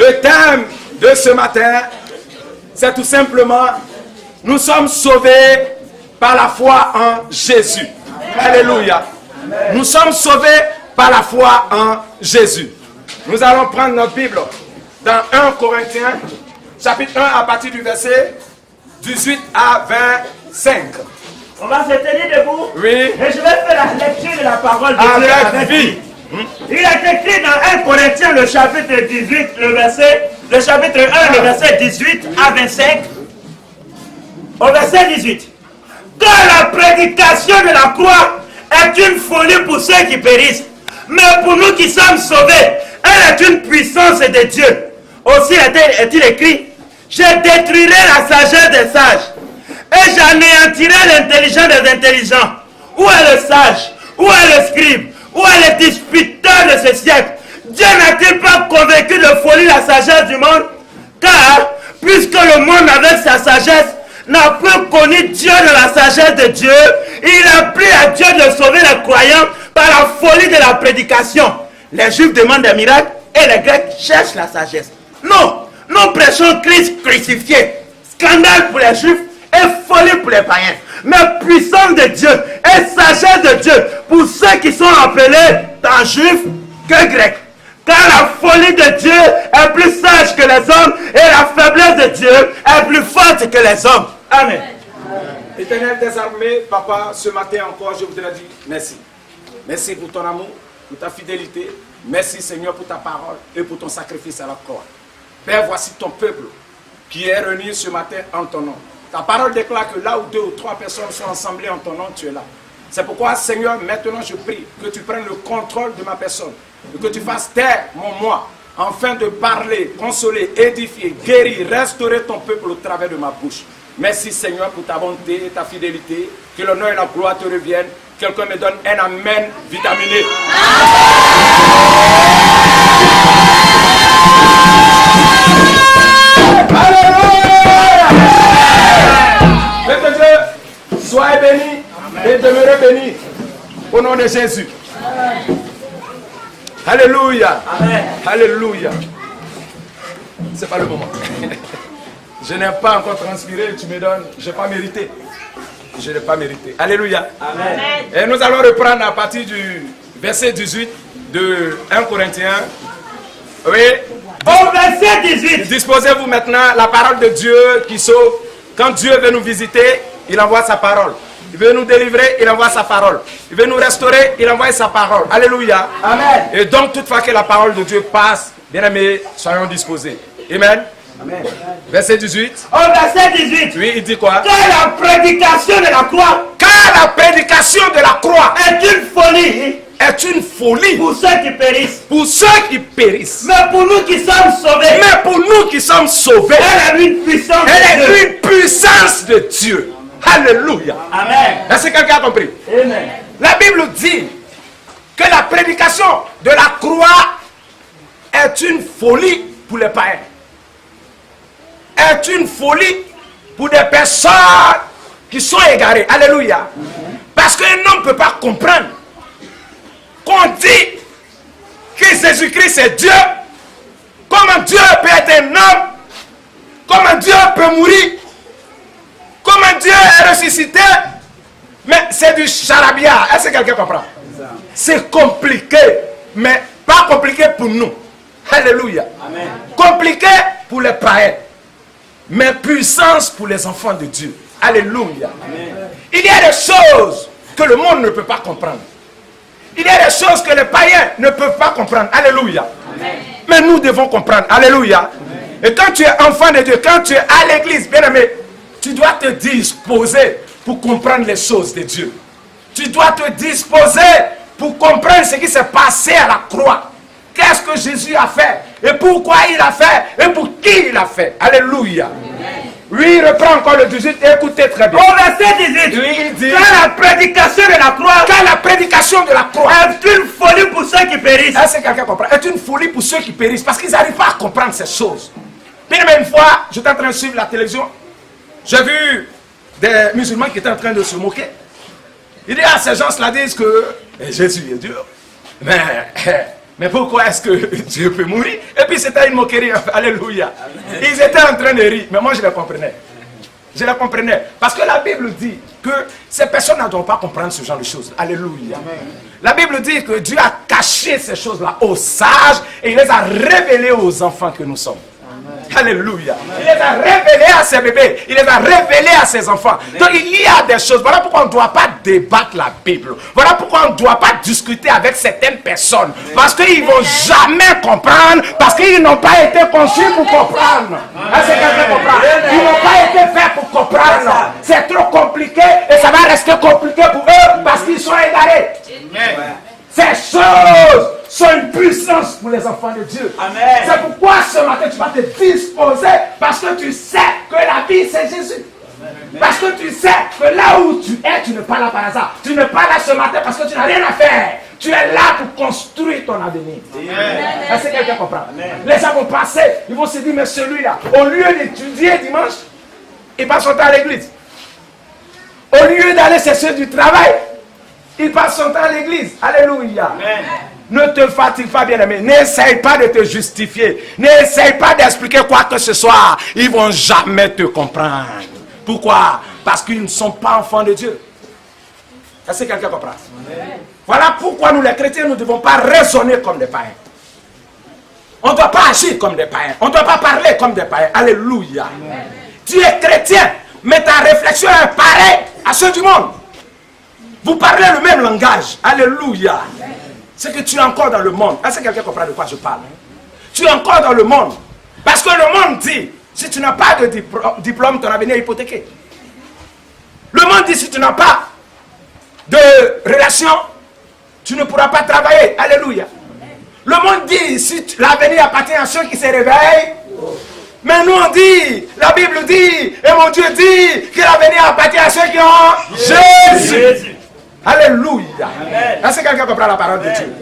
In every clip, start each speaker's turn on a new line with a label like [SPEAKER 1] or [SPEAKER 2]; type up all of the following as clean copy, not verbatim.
[SPEAKER 1] Le thème de ce matin, c'est tout simplement, nous sommes sauvés par la foi en Jésus. Alléluia. Nous sommes sauvés par la foi en Jésus. Nous allons prendre notre Bible dans 1 Corinthiens, chapitre 1, à partir du verset 18 à 25.
[SPEAKER 2] On va se tenir debout.
[SPEAKER 1] Oui.
[SPEAKER 2] Et je vais faire la lecture de la parole de Dieu
[SPEAKER 1] Avec vie.
[SPEAKER 2] Il est écrit dans 1 Corinthiens, le chapitre 18, le chapitre 1, le verset 18 à 25. Au verset 18. Car la prédication de la croix est une folie pour ceux qui périssent, mais pour nous qui sommes sauvés, elle est une puissance de Dieu. Aussi est-il écrit, je détruirai la sagesse des sages, et j'anéantirai l'intelligence des intelligents. Où est le sage? Où est le scribe? Où est le disputeur de ce siècle? Dieu n'a-t-il pas convaincu de folie la sagesse du monde? Car, puisque le monde avec sa sagesse n'a plus connu Dieu de la sagesse de Dieu, il a pris à Dieu de sauver les croyants par la folie de la prédication. Les Juifs demandent des miracles et les Grecs cherchent la sagesse. Non, nous prêchons Christ crucifié. Scandale pour les Juifs et folie pour les païens. Mais puissance de Dieu et sagesse de Dieu pour ceux qui sont appelés tant Juifs que Grecs. Car la folie de Dieu est plus sage que les hommes et la faiblesse de Dieu est plus forte que les hommes. Amen.
[SPEAKER 1] Éternel des armées, Papa, ce matin encore, je voudrais dire merci. Merci pour ton amour, pour ta fidélité. Merci Seigneur pour ta parole et pour ton sacrifice à la croix. Père, voici ton peuple qui est réuni ce matin en ton nom. Ta parole déclare que là où 2 ou 3 personnes sont assemblées en ton nom, tu es là. C'est pourquoi, Seigneur, maintenant je prie que tu prennes le contrôle de ma personne et que tu fasses taire mon moi, afin de parler, consoler, édifier, guérir, restaurer ton peuple au travers de ma bouche. Merci, Seigneur, pour ta bonté et ta fidélité. Que l'honneur et la gloire te reviennent. Quelqu'un me donne un amen vitaminé. Que Dieu soit béni et demeure béni au nom de Jésus. Alléluia.
[SPEAKER 2] Amen.
[SPEAKER 1] Alléluia. C'est pas le moment. Je n'ai pas encore transpiré, tu me donnes. Je n'ai pas mérité. Je n'ai pas mérité. Alléluia.
[SPEAKER 2] Amen.
[SPEAKER 1] Et nous allons reprendre à partir du verset 18 de 1 Corinthiens. Oui.
[SPEAKER 2] Au verset 18.
[SPEAKER 1] Disposez-vous maintenant, la parole de Dieu qui sauve. Quand Dieu veut nous visiter, il envoie sa parole. Il veut nous délivrer, il envoie sa parole. Il veut nous restaurer, il envoie sa parole. Alléluia.
[SPEAKER 2] Amen.
[SPEAKER 1] Et donc, toutefois que la parole de Dieu passe, bien aimés, soyons disposés. Amen.
[SPEAKER 2] Amen.
[SPEAKER 1] Verset 18.
[SPEAKER 2] Au verset 18.
[SPEAKER 1] Oui, il dit quoi?
[SPEAKER 2] Car la prédication de la croix
[SPEAKER 1] Car la prédication de la croix
[SPEAKER 2] est une folie
[SPEAKER 1] est une folie
[SPEAKER 2] pour ceux qui périssent.
[SPEAKER 1] pour ceux qui périssent.
[SPEAKER 2] Mais pour nous qui sommes sauvés,
[SPEAKER 1] Mais pour nous qui sommes sauvés,
[SPEAKER 2] elle est une puissance de
[SPEAKER 1] elle
[SPEAKER 2] Dieu.
[SPEAKER 1] est une puissance de Dieu. Alléluia.
[SPEAKER 2] Amen.
[SPEAKER 1] Est-ce que quelqu'un a compris?
[SPEAKER 2] Amen.
[SPEAKER 1] La Bible dit que la prédication de la croix est une folie pour les païens. Est une folie pour des personnes qui sont égarées. Alléluia. Parce qu'un homme ne peut pas comprendre qu'on dit que Jésus-Christ est Dieu. Comment Dieu peut être un homme? Comment Dieu peut mourir? Comment Dieu est ressuscité? Mais c'est du charabia. Est-ce que quelqu'un comprend? C'est compliqué, mais pas compliqué pour nous. Alléluia.
[SPEAKER 2] Amen.
[SPEAKER 1] Compliqué pour les païens, mais puissance pour les enfants de Dieu. Alléluia.
[SPEAKER 2] Amen.
[SPEAKER 1] Il y a des choses que le monde ne peut pas comprendre. Il y a des choses que les païens ne peuvent pas comprendre. Alléluia.
[SPEAKER 2] Amen.
[SPEAKER 1] Mais nous devons comprendre. Alléluia. Amen. Et quand tu es enfant de Dieu, quand tu es à l'église, bien aimé, tu dois te disposer pour comprendre les choses de Dieu. Tu dois te disposer pour comprendre ce qui s'est passé à la croix. Qu'est-ce que Jésus a fait? Et pourquoi il a fait? Et pour qui il a fait? Alléluia. Amen. Oui, reprends encore le 18. Écoutez très bien.
[SPEAKER 2] Au verset 18.
[SPEAKER 1] Oui, il dit.
[SPEAKER 2] Car la prédication de la croix
[SPEAKER 1] Car la prédication de la croix
[SPEAKER 2] est une folie pour ceux qui périssent.
[SPEAKER 1] est-ce que quelqu'un comprend? Est une folie pour ceux qui périssent parce qu'ils n'arrivent pas à comprendre ces choses. Bien aimé, une fois, j'étais en train de suivre la télévision. J'ai vu des musulmans qui étaient en train de se moquer. Il dit, ah, ces gens-là disent que Jésus est Dieu. Mais Mais pourquoi est-ce que Dieu peut mourir? Et puis c'était une moquerie. Alléluia. Ils étaient en train de rire. Mais moi je les comprenais. Je les comprenais. Parce que la Bible dit que ces personnes ne doivent pas comprendre ce genre de choses. Alléluia. La Bible dit que Dieu a caché ces choses-là aux sages et il les a révélées aux enfants que nous sommes. Alléluia. Il les a révélés à ses bébés. Il les a révélés à ses enfants. Donc il y a des choses. Voilà pourquoi on ne doit pas débattre la Bible. Voilà pourquoi on ne doit pas discuter avec certaines personnes. Parce qu'ils ne vont jamais comprendre. Parce qu'ils n'ont pas été conçus pour comprendre. Est-ce que quelqu'un comprend? Ils n'ont pas été faits pour comprendre. C'est trop compliqué et ça va rester compliqué pour eux parce qu'ils sont égarés. Ces choses sont une puissance pour les enfants de Dieu. C'est pourquoi ce matin tu vas te disposer parce que tu sais que la vie c'est Jésus. Parce que tu sais que là où tu es, tu n'es pas là par hasard. Tu n'es pas là ce matin parce que tu n'as rien à faire. Tu es là pour construire ton avenir. Est-ce que quelqu'un comprend? Les gens vont passer, ils vont se dire, mais celui-là, au lieu d'étudier dimanche, il passe son temps à l'église. Au lieu d'aller chercher du travail, il passe son temps à l'église. Alléluia. Ne te fatigue pas, bien-aimé. N'essaye pas de te justifier. N'essaye pas d'expliquer quoi que ce soit. Ils ne vont jamais te comprendre. Pourquoi? Parce qu'ils ne sont pas enfants de Dieu. Est-ce que quelqu'un comprend? Voilà pourquoi nous les chrétiens, nous ne devons pas raisonner comme des païens. On ne doit pas agir comme des païens. On ne doit pas parler comme des païens. Alléluia. Tu es chrétien, mais ta réflexion est pareille à ceux du monde. Vous parlez le même langage. Alléluia. C'est que tu es encore dans le monde. Est-ce que quelqu'un comprend de quoi je parle? Tu es encore dans le monde. Parce que le monde dit, si tu n'as pas de diplôme, ton avenir est hypothéqué. Le monde dit, si tu n'as pas de relation, tu ne pourras pas travailler. Alléluia. Le monde dit, si l'avenir appartient à ceux qui se réveillent. Mais nous on dit, la Bible dit, et mon Dieu dit, que l'avenir appartient à ceux qui ont Jésus. Alléluia. Est-ce que quelqu'un comprend la parole de Dieu?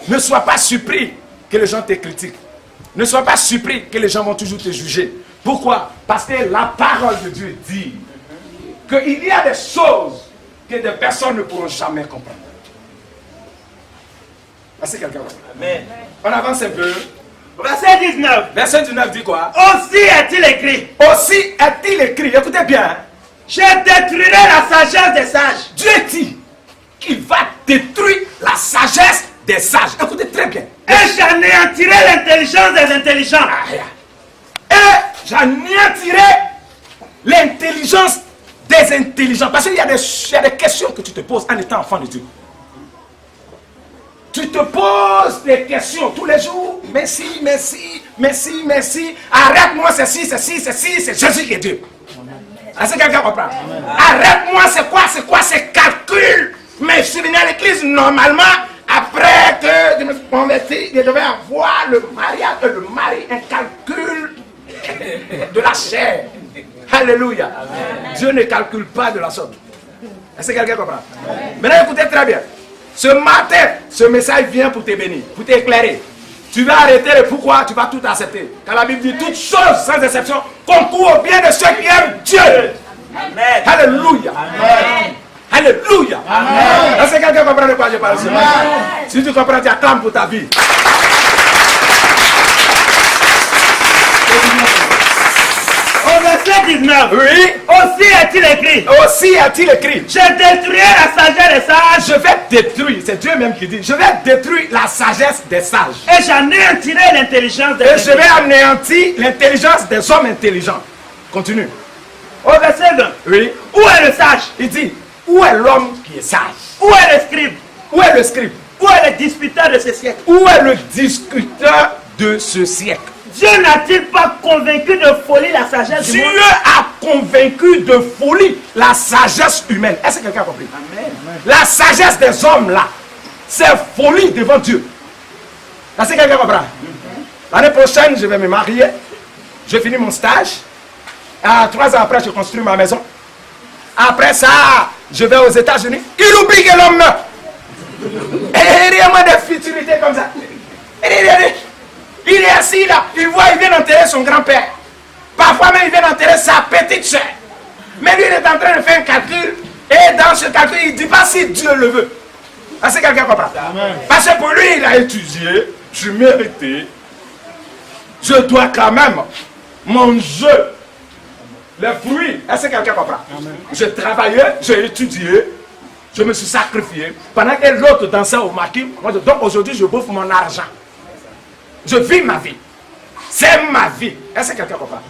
[SPEAKER 1] Ne sois pas surpris que les gens te critiquent. Ne sois pas surpris que les gens vont toujours te juger. Pourquoi? Parce que la parole de Dieu dit qu'il y a des choses que des personnes ne pourront jamais comprendre. Est-ce que quelqu'un comprend?
[SPEAKER 2] Amen.
[SPEAKER 1] On avance un peu.
[SPEAKER 2] Verset 19.
[SPEAKER 1] Verset 19 dit quoi?
[SPEAKER 2] Aussi est-il écrit.
[SPEAKER 1] Aussi est-il écrit. Écoutez bien.
[SPEAKER 2] Je détruirai la sagesse des sages.
[SPEAKER 1] Dieu dit qu'il va détruire la sagesse des sages. Écoutez très bien.
[SPEAKER 2] Et j'anéantirai l'intelligence des intelligents.
[SPEAKER 1] Et j'anéantirai l'intelligence des intelligents. Parce qu'il y a des questions que tu te poses en étant enfant de Dieu. Tu te poses des questions tous les jours. Merci, merci, merci, merci. Arrête-moi ceci, ceci, ceci. C'est Jésus qui est Dieu. Est-ce que quelqu'un comprend? Arrête-moi, c'est quoi ces calculs? Mais je suis venu à l'église normalement. Après que je me suis converti, je devais avoir le mariage, le mari, un calcul de la chair. Alléluia. Amen. Dieu ne calcule pas de la sorte. Est-ce que quelqu'un comprend? Maintenant, écoutez très bien. Ce matin, ce message vient pour te bénir, pour t'éclairer. Tu vas arrêter le pourquoi, tu vas tout accepter. Car la Bible dit toutes choses, sans exception, concourent au bien de ceux qui aiment Dieu. Amen. Alléluia. Amen. Alléluia. Amen. Est-ce que quelqu'un comprend de quoi je parle ce matin? Si tu comprends, tu acclames pour ta vie.
[SPEAKER 2] Au verset 19.
[SPEAKER 1] Oui.
[SPEAKER 2] Aussi est-il écrit.
[SPEAKER 1] Aussi est-il écrit.
[SPEAKER 2] Je détruirai la sagesse des sages.
[SPEAKER 1] Je vais détruire, c'est Dieu même qui dit, je vais détruire la sagesse des sages.
[SPEAKER 2] Et j'anéantirai l'intelligence des
[SPEAKER 1] intelligents. Et je vais anéantir l'intelligence des hommes intelligents. Continue.
[SPEAKER 2] Au verset 20.
[SPEAKER 1] Oui.
[SPEAKER 2] Où est le sage?
[SPEAKER 1] Il dit, où est l'homme qui est sage?
[SPEAKER 2] Où est le scribe?
[SPEAKER 1] Où est le scribe?
[SPEAKER 2] Où est le disputeur de ce siècle?
[SPEAKER 1] Où est le discuteur de ce siècle?
[SPEAKER 2] Dieu n'a-t-il pas convaincu de folie la sagesse du monde?
[SPEAKER 1] Dieu a convaincu de folie la sagesse humaine. Est-ce que quelqu'un a compris? Amen. La sagesse des hommes là, c'est folie devant Dieu. Est-ce que quelqu'un comprend? L'année prochaine, je vais me marier. Je finis mon stage. 3 ans après, je construis ma maison. Après ça, je vais aux États-Unis. Il oublie que l'homme meurt. Et rien moins de futurité comme ça. Il est assis là, il voit, il vient d'enterrer son grand-père. Parfois même, il vient d'enterrer sa petite soeur. Mais lui, il est en train de faire un calcul. Et dans ce calcul, il ne dit pas si Dieu le veut. Est-ce que quelqu'un comprend? Parce que pour lui, il a étudié, je méritais, je dois quand même manger les fruits. Est-ce que quelqu'un comprend? Je travaillais, j'ai étudié, je me suis sacrifié. Pendant que l'autre dansait au maquis, moi, donc aujourd'hui, je bouffe mon argent. Je vis ma vie. C'est ma vie. Est-ce que quelqu'un comprend?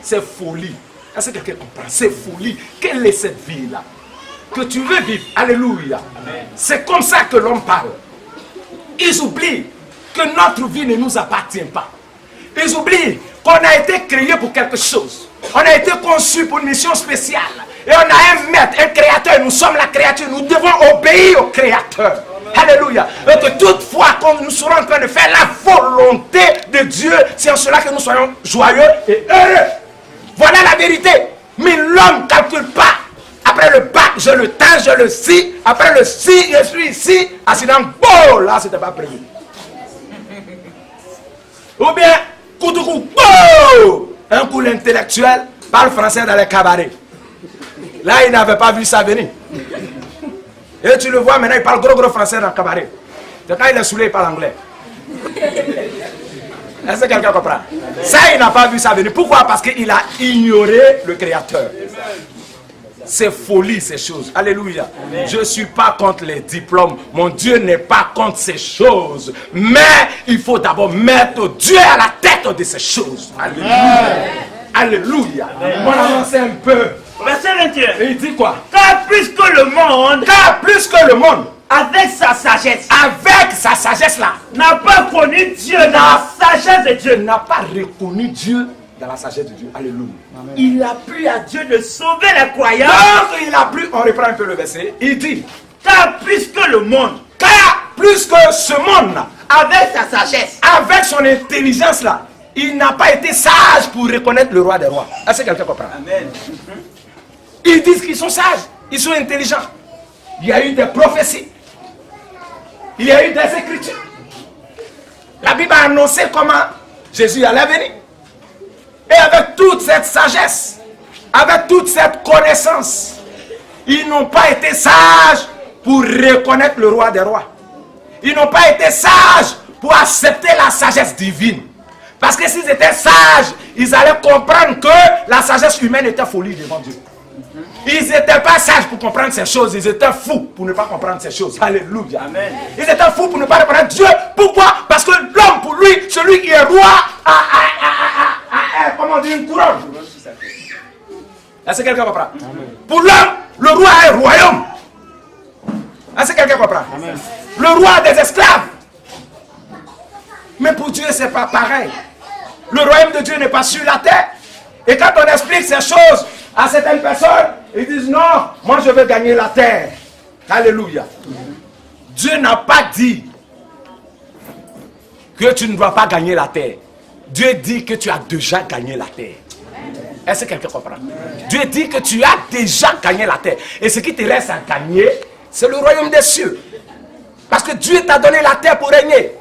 [SPEAKER 1] C'est folie. Est-ce que quelqu'un comprend? C'est folie. Quelle est cette vie-là que tu veux vivre? Alléluia. C'est comme ça que l'homme parle. Ils oublient que notre vie ne nous appartient pas. Ils oublient qu'on a été créé pour quelque chose. On a été conçu pour une mission spéciale. Et on a un maître, un créateur. Nous sommes la créature. Nous devons obéir au créateur. Alléluia. Et que toutefois, quand nous serons en train de faire la volonté de Dieu, c'est en cela que nous soyons joyeux et heureux. Voilà la vérité. Mais l'homme ne calcule pas. Après le bac, je le tends, je le scie. Après le scie, je suis ici. Accident, bon, là, c'était pas prévu. Ou bien, coup de coup, bon, un coup l'intellectuel parle français dans les cabarets. Là, il n'avait pas vu ça venir. Et tu le vois maintenant, il parle gros français dans le cabaret. C'est quand il est saoulé, il parle anglais. Est-ce que quelqu'un comprend? Ça, il n'a pas vu ça venir. Pourquoi? Parce qu'il a ignoré le Créateur. C'est folie ces choses. Alléluia. Je ne suis pas contre les diplômes. Mon Dieu n'est pas contre ces choses. Mais il faut d'abord mettre Dieu à la tête de ces choses. Alléluia. Alléluia. On avance un peu.
[SPEAKER 2] Verset 21.
[SPEAKER 1] Et il dit quoi?
[SPEAKER 2] Car plus que le monde, avec sa sagesse là, n'a pas connu Dieu dans la sagesse de Dieu,
[SPEAKER 1] n'a pas reconnu Dieu dans la sagesse de Dieu. Alléluia.
[SPEAKER 2] Amen. Il a plu à Dieu de sauver les croyants.
[SPEAKER 1] Donc il a plu, on reprend un peu le verset, il dit,
[SPEAKER 2] car plus que le monde,
[SPEAKER 1] car plus que ce monde là,
[SPEAKER 2] avec sa sagesse,
[SPEAKER 1] avec son intelligence là, il n'a pas été sage pour reconnaître le roi des rois. Est-ce que quelqu'un comprend? Amen. Ils disent qu'ils sont sages, ils sont intelligents. Il y a eu des prophéties. Il y a eu des écritures. La Bible a annoncé comment Jésus allait venir. Et avec toute cette sagesse, avec toute cette connaissance, ils n'ont pas été sages pour reconnaître le roi des rois. Ils n'ont pas été sages pour accepter la sagesse divine. Parce que s'ils étaient sages, ils allaient comprendre que la sagesse humaine était folie devant Dieu. Ils n'étaient pas sages pour comprendre ces choses. Ils étaient fous pour ne pas comprendre ces choses. Alléluia. Amen. Ils étaient fous pour ne pas reconnaître Dieu. Pourquoi? Parce que l'homme, pour lui, celui qui est roi, comment dire, une couronne. Est-ce que quelqu'un comprend? Pour l'homme, le roi est un royaume. Est-ce que quelqu'un comprend? Amen. Le roi des esclaves. Mais pour Dieu, ce n'est pas pareil. Le royaume de Dieu n'est pas sur la terre. Et quand on explique ces choses à certaines personnes, ils disent non, moi je veux gagner la terre. Alléluia. Dieu n'a pas dit que tu ne dois pas gagner la terre. Dieu dit que tu as déjà gagné la terre. Est-ce que quelqu'un comprend? Dieu dit que tu as déjà gagné la terre. Et ce qui te reste à gagner, c'est le royaume des cieux. Parce que Dieu t'a donné la terre pour régner.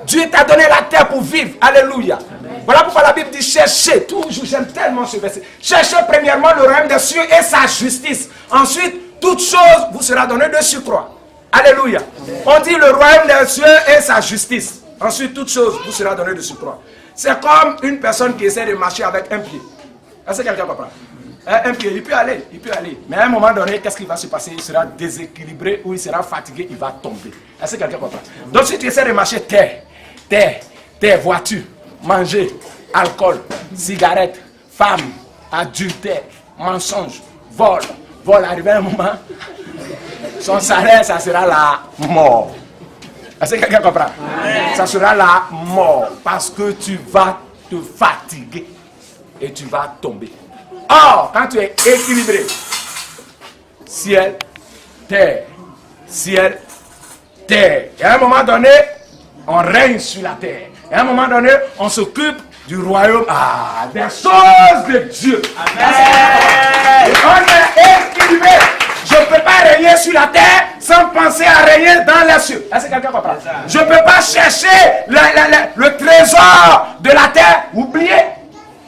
[SPEAKER 1] Dieu t'a donné la terre pour vivre. Alléluia. Voilà pourquoi la Bible dit cherchez, toujours, j'aime tellement ce verset. Cherchez premièrement le royaume des cieux et sa justice. Ensuite, toute chose vous sera donnée de surcroît. Alléluia. On dit le royaume des cieux et sa justice. Ensuite, toute chose vous sera donnée de surcroît. C'est comme une personne qui essaie de marcher avec un pied. Est-ce que quelqu'un comprend? Un pied, il peut aller. Mais à un moment donné, qu'est-ce qui va se passer? Il sera déséquilibré ou il sera fatigué, il va tomber. Est-ce que quelqu'un comprend? Donc si tu essaies de marcher terre, voiture, manger, alcool, cigarette, femme, adultère, mensonge, vol, arrivé à un moment, son salaire, ça sera la mort. Est-ce que quelqu'un comprend? Amen. Ça sera la mort parce que tu vas te fatiguer et tu vas tomber. Or, quand tu es équilibré, ciel, terre, et à un moment donné, on règne sur la terre. Et à un moment donné, on s'occupe du royaume, des choses de Dieu. Amen. Et on est équilibré. Je ne peux pas régner sur la terre sans penser à régner dans les cieux. Est-ce que quelqu'un comprend? Je ne peux pas chercher le trésor de la terre, oubliez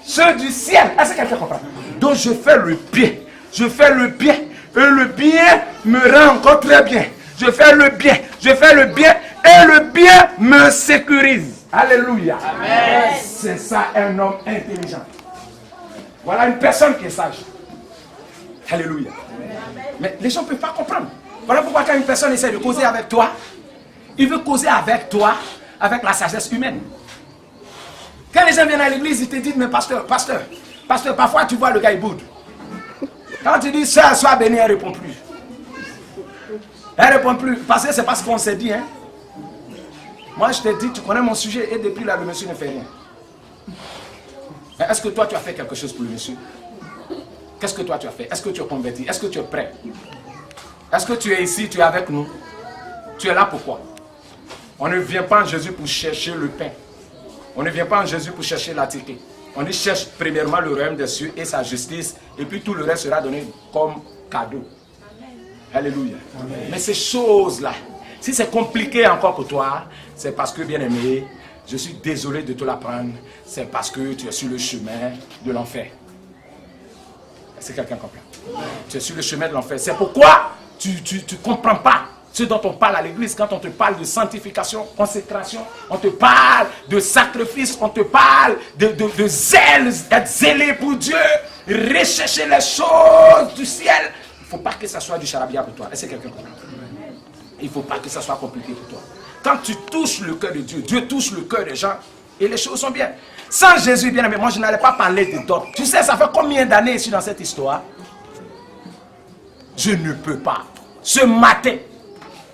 [SPEAKER 1] ceux du ciel. Est-ce que quelqu'un comprend? Donc je fais le bien. Je fais le bien. Et le bien me rend encore très bien. Je fais le bien. je fais le bien et le bien me sécurise. Alléluia.
[SPEAKER 3] Amen.
[SPEAKER 1] C'est ça un homme intelligent. Voilà une personne qui est sage. Alléluia. Mais les gens ne peuvent pas comprendre. Voilà pourquoi quand une personne essaie de causer avec toi, il veut causer avec toi, avec la sagesse humaine. Quand les gens viennent à l'église, ils te disent, mais pasteur, parfois tu vois le gars il boude. Quand tu dis, sœur, sois béni, elle ne répond plus. Elle ne répond plus, parce que c'est parce qu'on s'est dit, hein. Moi je te dis, tu connais mon sujet, et depuis là, le monsieur ne fait rien. Est-ce que toi tu as fait quelque chose pour le monsieur? Qu'est-ce que toi tu as fait? Est-ce que tu es converti? Est-ce que tu es prêt? Est-ce que tu es ici, tu es avec nous? Tu es là pourquoi? On ne vient pas en Jésus pour chercher le pain. On ne vient pas en Jésus pour chercher la ticket. On y cherche premièrement le royaume des cieux et sa justice, et puis tout le reste sera donné comme cadeau. Alléluia. Amen. Mais ces choses-là, si c'est compliqué encore pour toi, c'est parce que, bien-aimé, je suis désolé de te l'apprendre, c'est parce que tu es sur le chemin de l'enfer. Est-ce que quelqu'un comprend? Tu es sur le chemin de l'enfer. C'est pourquoi tu ne comprends pas ce dont on parle à l'église, quand on te parle de sanctification, consécration, on te parle de sacrifice, on te parle de zèle, d'être zélé pour Dieu, rechercher les choses du ciel. Il ne faut pas que ça soit du charabia pour toi. Est-ce que quelqu'un comprend? Il ne faut pas que ça soit compliqué pour toi. Quand tu touches le cœur de Dieu, Dieu touche le cœur des gens et les choses sont bien. Sans Jésus, bien aimé, moi je n'allais pas parler de d'autres. Tu sais, ça fait combien d'années ici dans cette histoire? Je ne peux pas. Ce matin,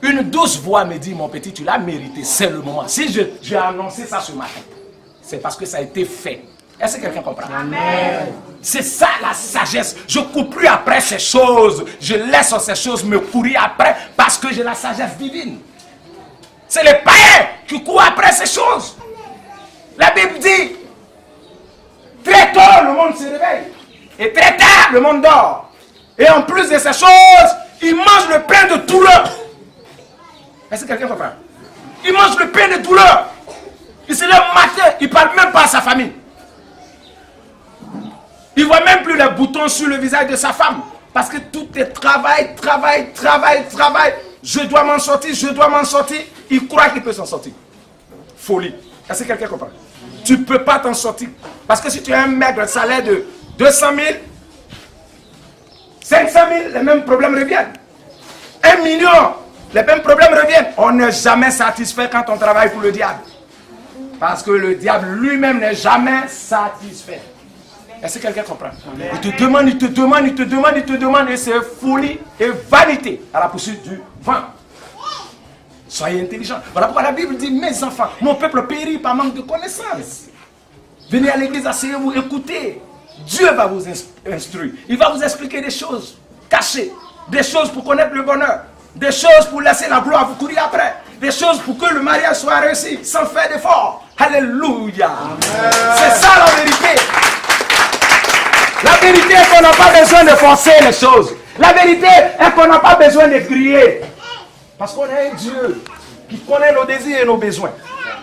[SPEAKER 1] une douce voix me dit, mon petit, tu l'as mérité, c'est le moment. Si j'ai annoncé ça ce matin, c'est parce que ça a été fait. Est-ce que quelqu'un comprend? Amen. C'est ça la sagesse. Je ne cours plus après ces choses. Je laisse ces choses me courir après parce que j'ai la sagesse divine. C'est les païens qui courent après ces choses. La Bible dit, très tôt le monde se réveille et très tard le monde dort. Et en plus de ces choses, ils mangent le pain de douleur. Est-ce que quelqu'un comprend? Il mange le pain de douleur. Il se lève matin, il ne parle même pas à sa famille. Il ne voit même plus les boutons sur le visage de sa femme. Parce que tout est travail. Je dois m'en sortir, Il croit qu'il peut s'en sortir. Folie. Est-ce que quelqu'un comprend? Tu ne peux pas t'en sortir. Parce que si tu as un maigre salaire de 200 000, 500 000, les mêmes problèmes reviennent. 1 million, les mêmes problèmes reviennent. On n'est jamais satisfait quand on travaille pour le diable. Parce que le diable lui-même n'est jamais satisfait. Est-ce que quelqu'un comprend? Amen. Il te demande, et c'est folie et vanité à la poursuite du vent. Soyez intelligents. Voilà pourquoi la Bible dit, mes enfants, mon peuple périt par manque de connaissances. Venez à l'église, asseyez-vous, écoutez. Dieu va vous instruire. Il va vous expliquer des choses cachées, des choses pour connaître le bonheur, des choses pour laisser la gloire vous courir après, des choses pour que le mariage soit réussi sans faire d'effort. Alléluia. C'est ça la vérité. La vérité est qu'on n'a pas besoin de forcer les choses. La vérité est qu'on n'a pas besoin de crier. Parce qu'on a un Dieu qui connaît nos désirs et nos besoins.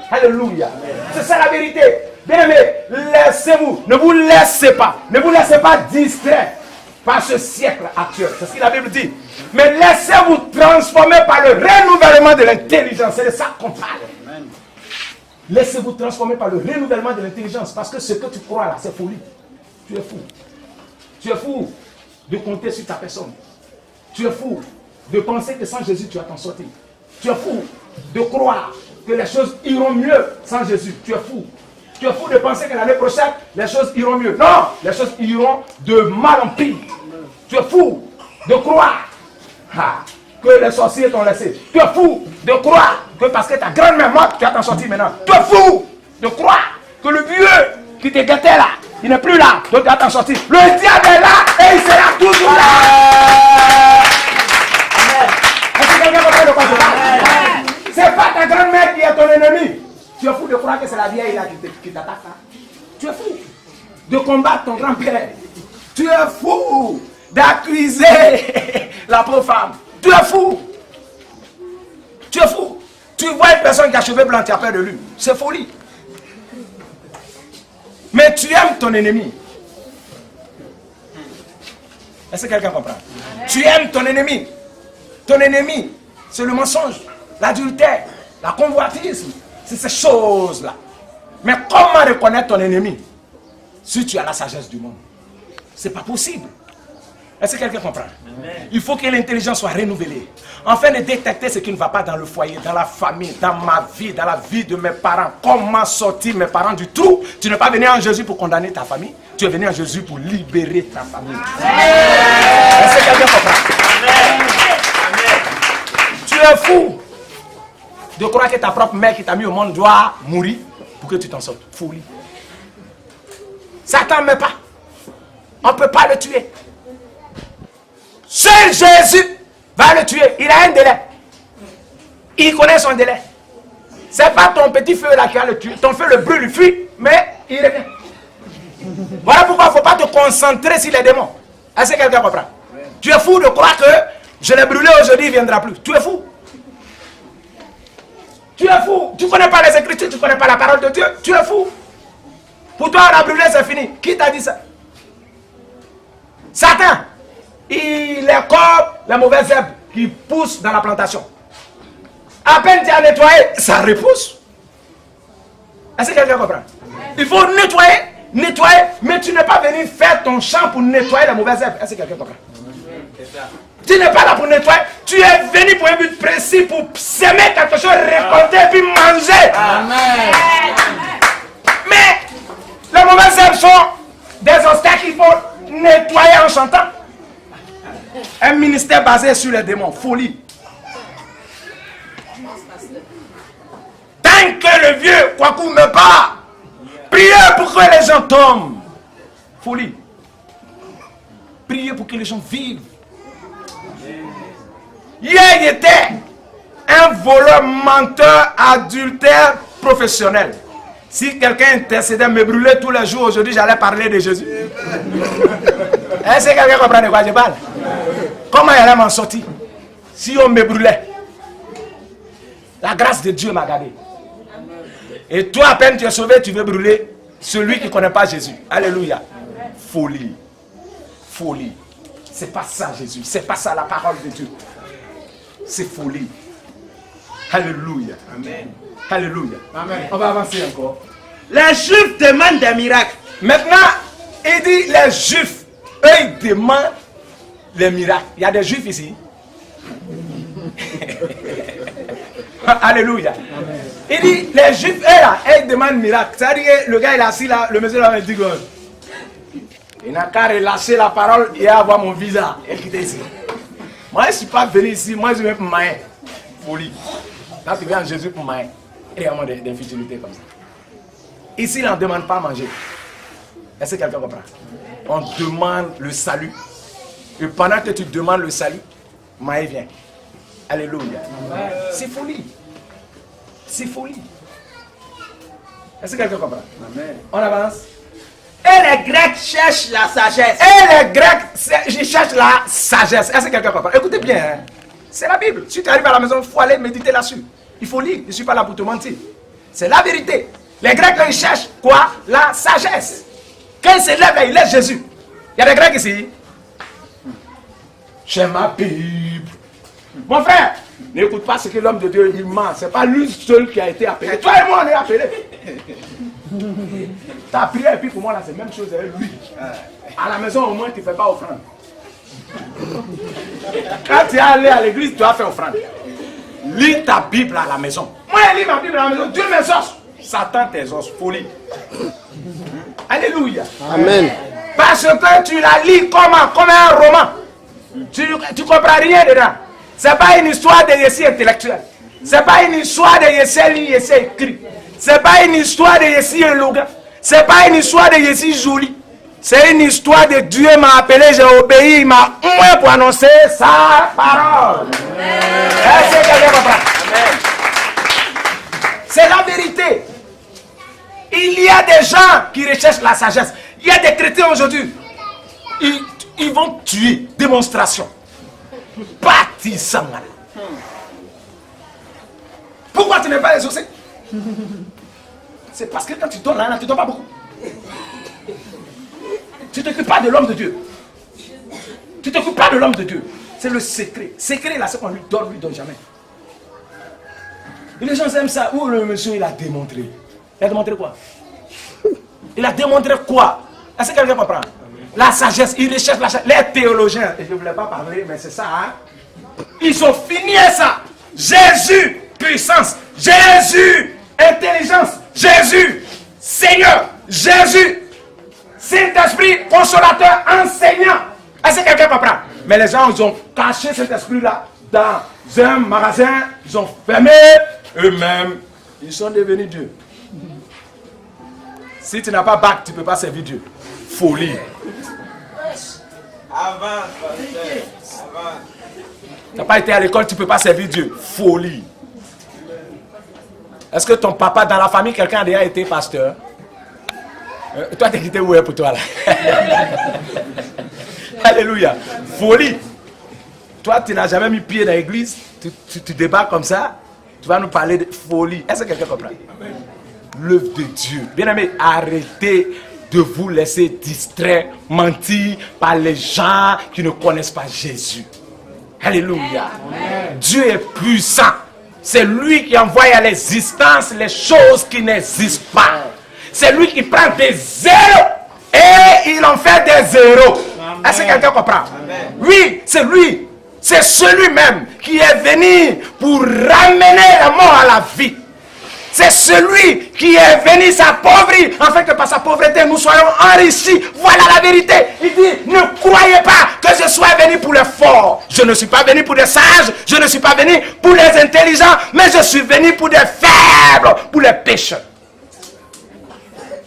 [SPEAKER 1] Alléluia. C'est ça la vérité. Bien aimé, laissez-vous. Ne vous laissez pas distraire par ce siècle actuel. C'est ce que la Bible dit. Mais laissez-vous transformer par le renouvellement de l'intelligence. C'est de ça qu'on parle. Laissez-vous transformer par le renouvellement de l'intelligence. Parce que ce que tu crois là, c'est folie. Tu es fou. Tu es fou de compter sur ta personne. Tu es fou de penser que sans Jésus, tu vas t'en sortir. Tu es fou de croire que les choses iront mieux sans Jésus. Tu es fou. Tu es fou de penser que l'année prochaine, les choses iront mieux. Non, les choses iront de mal en pire. Tu es fou de croire que les sorciers t'ont laissé. Tu es fou de croire que parce que ta grand-mère est morte, tu vas t'en sortir maintenant. Tu es fou de croire que le vieux qui te guettait là, il n'est plus là, donc tu vas t'en sortir. Le diable est là et il sera toujours là. Est-ce que quelqu'un comprend de quoi je parle? C'est pas ta grand-mère qui est ton ennemi. Tu es fou de croire que c'est la vieille là qui t'attaque. Tu es fou de combattre ton grand-père. Tu es fou d'accuser la pauvre femme. Tu es fou. Tu es fou. Tu vois une personne qui a cheveux blancs, tu as peur de lui. C'est folie. Mais tu aimes ton ennemi. Est-ce que quelqu'un comprend? Tu aimes ton ennemi. Ton ennemi, c'est le mensonge. l'adultère, la convoitise, c'est ces choses-là. Mais comment reconnaître ton ennemi si tu as la sagesse du monde? C'est pas possible. Est-ce que quelqu'un comprend? Amen. Il faut que l'intelligence soit renouvelée. Afin de détecter ce qui ne va pas dans le foyer, dans la famille, dans ma vie, dans la vie de mes parents. Comment sortir mes parents du trou? Tu n'es pas venu en Jésus pour condamner ta famille. Tu es venu en Jésus pour libérer ta famille. Est-ce que quelqu'un comprend? Amen. Tu es fou de croire que ta propre mère qui t'a mis au monde doit mourir pour que tu t'en sortes. Folie. Satan ne meurt pas. On ne peut pas le tuer. Seul Jésus va le tuer. Il a un délai. Il connaît son délai. Ce n'est pas ton petit feu là qui va le tuer. Ton feu le brûle, il fuit, mais il revient. Voilà pourquoi il ne faut pas te concentrer sur les démons. Est-ce que quelqu'un comprend? Tu es fou de croire que je l'ai brûlé aujourd'hui, il ne viendra plus. Tu es fou. Tu es fou. Tu ne connais pas les Écritures, tu ne connais pas la parole de Dieu. Tu es fou. Pour toi, on a brûlé, c'est fini. Qui t'a dit ça? Satan. Il est comme les mauvaises herbes qui poussent dans la plantation. À peine tu as nettoyé, ça repousse. Est-ce que quelqu'un comprend? Il faut nettoyer, mais tu n'es pas venu faire ton champ pour nettoyer les mauvaises herbes. Est-ce que quelqu'un comprend? Tu n'es pas là pour nettoyer, tu es venu pour un but précis, pour semer quelque chose, récolter et puis manger. Amen. Mais les mauvaises herbes sont des obstacles qu'il faut nettoyer en chantant. Un ministère basé sur les démons, folie. Tant que le vieux Kwaku ne meurt pas, priez pour que les gens tombent. Folie. Priez pour que les gens vivent. Hier, il était un voleur, menteur, adultère professionnel. Si quelqu'un intercédait, me brûlait tous les jours, aujourd'hui, j'allais parler de Jésus. Est-ce que quelqu'un comprend de quoi je parle? Comment il allait m'en sortir si on me brûlait? La grâce de Dieu m'a gardé. Et toi, à peine tu es sauvé, tu veux brûler celui qui ne connaît pas Jésus. Alléluia. Folie. Folie. C'est pas ça, Jésus. C'est pas ça la parole de Dieu. C'est folie. Alléluia. Amen. Alléluia. Amen. On va avancer encore.
[SPEAKER 2] Les Juifs demandent des miracles.
[SPEAKER 1] Maintenant, il dit les Juifs, eux, ils demandent les miracles. Il y a des Juifs ici. Alléluia. Amen. Il dit les Juifs, eux là, ils demandent miracle. C'est-à-dire que le gars il est assis là, le monsieur là, il dit que il n'a qu'à relâcher la parole et avoir mon visa et quitter ici. Moi, je ne suis pas venu ici, moi je viens pour manger. Folie. Là, tu viens en Jésus pour manger. Il y a vraiment des futilités comme ça. Ici, on ne demande pas à manger. Est-ce que quelqu'un comprend? On demande le salut. Et pendant que tu demandes le salut, Maï vient. Alléluia. C'est folie. C'est folie. Est-ce que quelqu'un comprend? Amen. On avance.
[SPEAKER 2] Et les Grecs cherchent la sagesse.
[SPEAKER 1] Et les Grecs cherchent la sagesse. Est-ce que quelqu'un comprend? Écoutez bien. Hein? C'est la Bible. Si tu arrives à la maison, il faut aller méditer là-dessus. Il faut lire. Je ne suis pas là pour te mentir. C'est la vérité. Les Grecs, ils cherchent quoi? La sagesse. Quand ils se lèvent, ils laissent Jésus. Il y a des Grecs ici. J'ai ma Bible. Mon frère, n'écoute pas ce que l'homme de Dieu il ment. Ce n'est pas lui seul qui a été appelé. Toi et moi, on est appelés. Ta prière et puis pour moi, là, c'est la même chose avec lui. À la maison, au moins, tu ne fais pas offrande. Quand tu es allé à l'église, tu as fait offrande. Lis ta Bible à la maison. Moi, je lis ma Bible à la maison. Dieu m'exauce. Satan t'exauce. Folie. Alléluia.
[SPEAKER 3] Amen.
[SPEAKER 1] Parce que tu la lis comme un roman. Tu ne comprends rien dedans. Ce n'est pas une histoire de récit intellectuel. Ce n'est pas une histoire de récit écrit. Ce n'est pas une histoire de récit éloquent. Ce n'est pas une histoire de récit joli. C'est une histoire de Dieu m'a appelé, j'ai obéi, il m'a oint pour annoncer sa parole. Est-ce que quelqu'un comprend? C'est la vérité. Il y a des gens qui recherchent la sagesse. Il y a des chrétiens aujourd'hui. Ils vont tuer. Démonstration. Bâtissant. Pourquoi tu n'es pas exaucé? C'est parce que quand tu donnes là, tu ne donnes pas beaucoup. Tu ne t'occupes pas de l'homme de Dieu. Tu ne t'occupes pas de l'homme de Dieu. C'est le secret. Secret là, c'est qu'on lui donne jamais. Et les gens aiment ça. Où le monsieur, il a démontré. Il a démontré quoi? Il a démontré quoi? Est-ce que quelqu'un comprend? La sagesse, il recherche la sagesse. Les théologiens, et je ne voulais pas parler, mais c'est ça, hein? Ils ont fini ça. Jésus, puissance. Jésus, intelligence. Jésus, Seigneur. Jésus, Saint-Esprit, consolateur, enseignant. Est-ce que quelqu'un comprend? Mais les gens, ils ont caché cet esprit-là dans un magasin. Ils ont fermé eux-mêmes. Ils sont devenus Dieu. Si tu n'as pas bac, tu ne peux pas servir Dieu. Folie.
[SPEAKER 3] Avant.
[SPEAKER 1] Tu n'as pas été à l'école, tu ne peux pas servir Dieu. Folie. Est-ce que ton papa, dans la famille, quelqu'un a déjà été pasteur? Toi, t'es quitté où est pour toi là? Alléluia. Folie. Toi, tu n'as jamais mis pied dans l'église. Tu débarques comme ça. Tu vas nous parler de folie. Est-ce que quelqu'un comprend? L'œuvre de Dieu. Bien aimé, arrêtez de vous laisser distraire, mentir par les gens qui ne connaissent pas Jésus. Alléluia. Amen. Dieu est puissant. C'est lui qui envoie à l'existence les choses qui n'existent pas. C'est lui qui prend des zéros et il en fait des zéros. Est-ce que quelqu'un comprend? Amen. Oui, c'est lui. C'est celui-même qui est venu pour ramener la mort à la vie. C'est celui qui est venu s'appauvrir, afin que par sa pauvreté nous soyons enrichis. Voilà la vérité. Il dit, ne croyez pas que je sois venu pour les forts. Je ne suis pas venu pour des sages, je ne suis pas venu pour les intelligents, mais je suis venu pour des faibles, pour les pécheurs.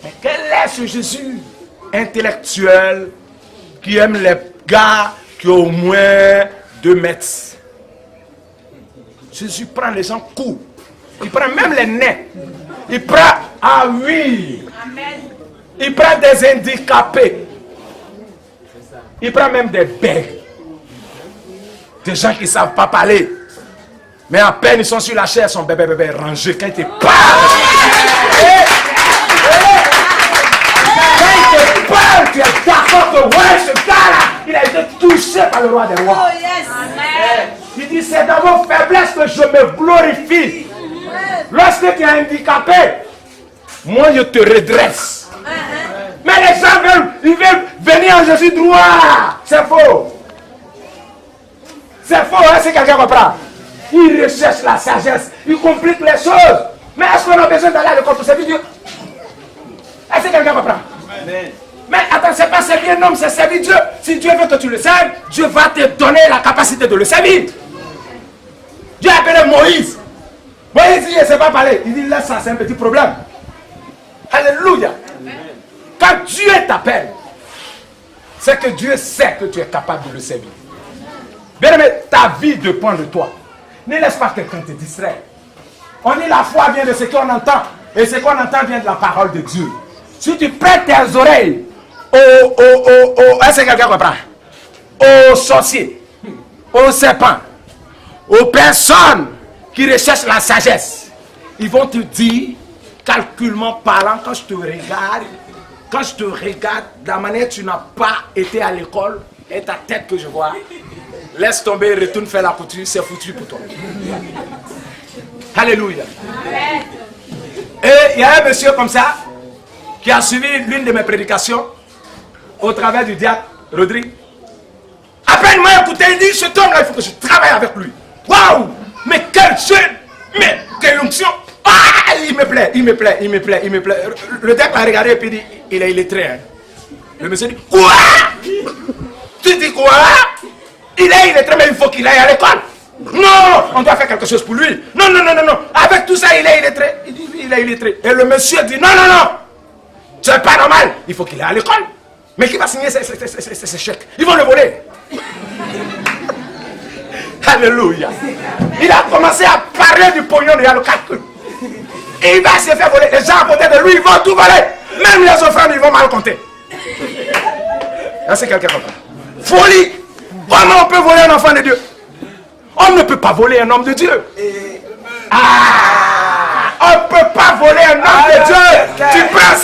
[SPEAKER 1] Mais quel est ce Jésus intellectuel qui aime les gars qui ont au moins 2 mètres? Jésus prend les gens courts. Il prend même les nez. Il prend, ah oui. Il prend des handicapés. Il prend même des bègues. Des gens qui ne savent pas parler. Mais à peine ils sont sur la chaise, son bébé rangé. Quand il te parle, tu es d'accord que ouais, ce gars-là, il a été touché par le roi des rois. Il dit, c'est dans vos faiblesses que je me glorifie. Lorsque tu es handicapé, moi je te redresse. Mais les gens veulent venir en Jésus droit. C'est faux. C'est faux, hein, si quelqu'un comprend. Ils recherchent la sagesse, ils compliquent les choses. Mais est-ce qu'on a besoin d'aller à l'école pour servir Dieu? Est-ce que quelqu'un comprend? Amen. Mais attends, c'est pas servir un homme, c'est servir Dieu. Si Dieu veut que tu le serves, Dieu va te donner la capacité de le servir. Dieu a appelé Moïse. Moïse, il ne sait pas parler. Il dit, laisse ça, c'est un petit problème. Alléluia. Amen. Quand Dieu t'appelle, c'est que Dieu sait que tu es capable de le servir. Bien aimé, ta vie dépend de toi. Ne laisse pas quelqu'un te distraire. On dit la foi vient de ce qu'on entend. Et ce qu'on entend vient de la parole de Dieu. Si tu prêtes tes oreilles est-ce que quelqu'un comprend? Aux sorciers, aux serpents, aux personnes qui recherchent la sagesse, ils vont te dire, calculement parlant, quand je te regarde, de la manière tu n'as pas été à l'école, et ta tête que je vois, laisse tomber, retourne faire la couture, c'est foutu pour toi. Alléluia. Et il y a un monsieur comme ça, qui a suivi l'une de mes prédications, au travers du diacre Rodrigue. Après il m'a écouté, il dit, cet homme-là, il faut que je travaille avec lui. Waouh! Mais quel jeune! Mais quelle onction! Ah! Il me plaît. Le diacre a regardé et puis dit, il est illettré. Hein. Le monsieur dit, quoi? Tu dis quoi? Il est illettré, mais il faut qu'il aille à l'école. Non, on doit faire quelque chose pour lui. Non. Avec tout ça, il est illettré. Il dit, il est illettré. Et le monsieur dit, non. C'est pas normal. Il faut qu'il aille à l'école. Mais qui va signer ces chèques? Ils vont le voler. Alléluia. Il a commencé à parler du pognon, il y a le calcul. Et il va se faire voler. Les gens à côté de lui, ils vont tout voler. Même les offrandes, ils vont mal compter. Là, c'est quelqu'un comme ça. Folie. Comment on peut voler un enfant de Dieu? On ne peut pas voler un homme de Dieu. On ne peut pas voler un homme de Dieu. Tu prends